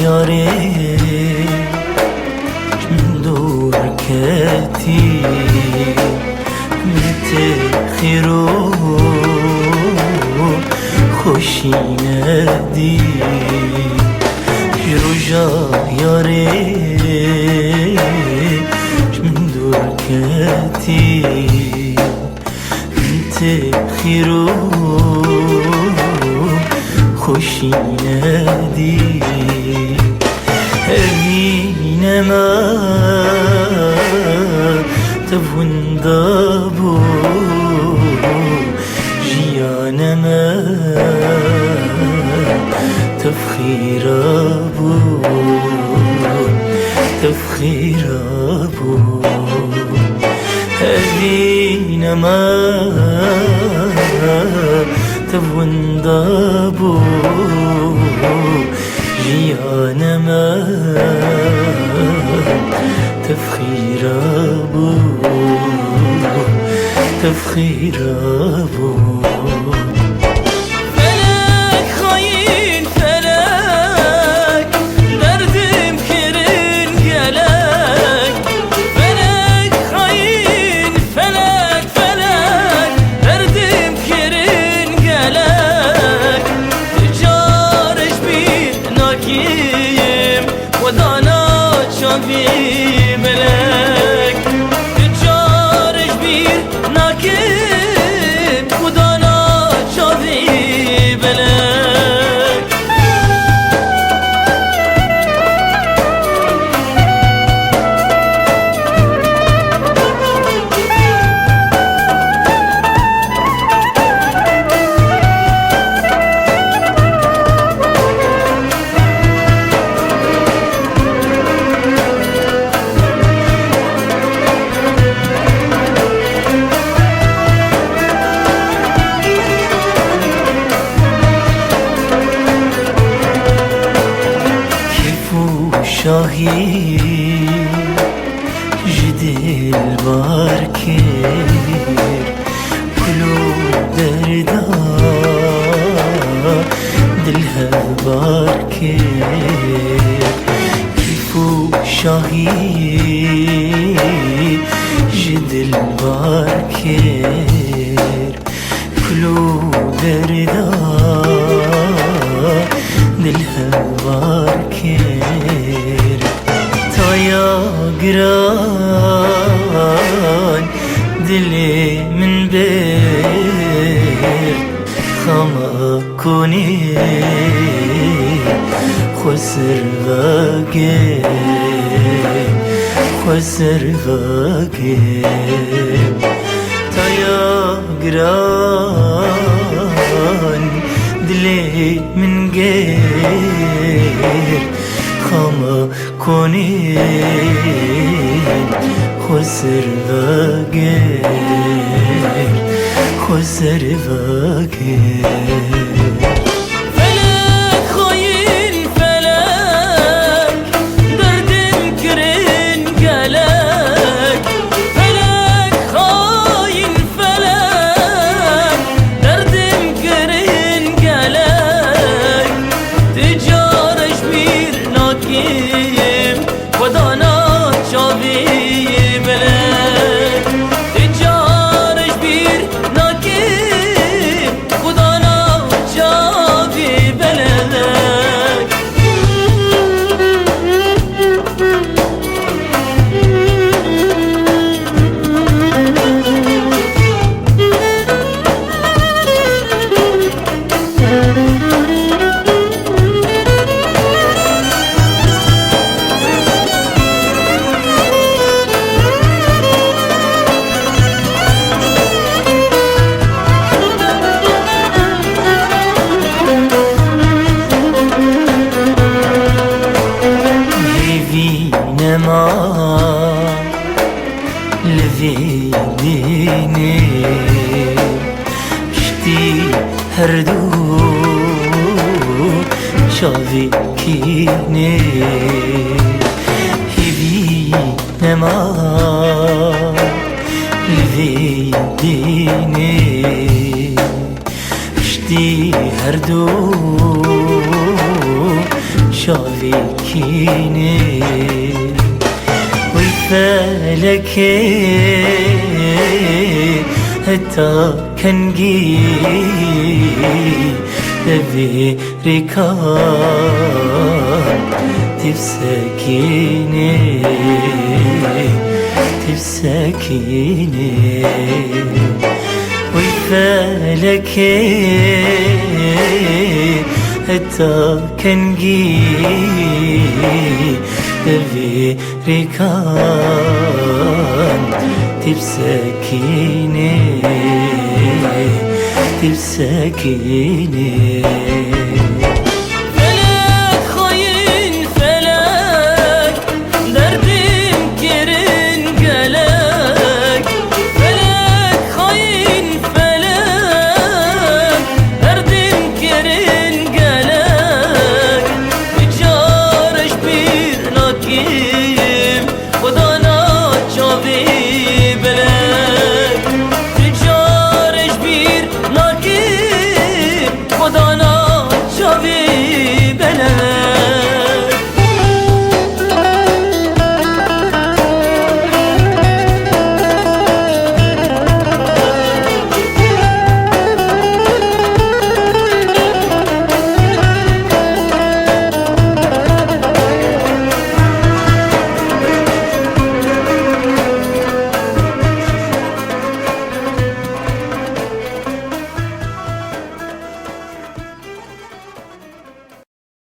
yare dor keti mete khiro خوشی ندی روژا یاره من دور کتی انت خیرو خوشی ندی امین ما تبون دابو جیان ما تفخير أبو تفخير أبو هلينا ما تبون دابو جيانا ما تفخير أبو تفخير أبو في ملك تجارش بير ناكب ودانا شافي ملك شاهی جدیل بار کر کلو دردا دلها بار کر کیفو شاهی جدیل بار کر کلو دردا دلها بار کر تایا گران دلی من بیر خما کنی خسر وگیر تایا گران دلی من گیر خما کنی خسر وگیر لذيذيني شتي هردو شافي كيني هبي نما لذيذيني شتي هردو شافيكيني ويفالكي حتى كنجي تبي ركان تفسكيني تفسكيني ويفالكي حتى كنجي تبي ركان تفسكيني تفسكيني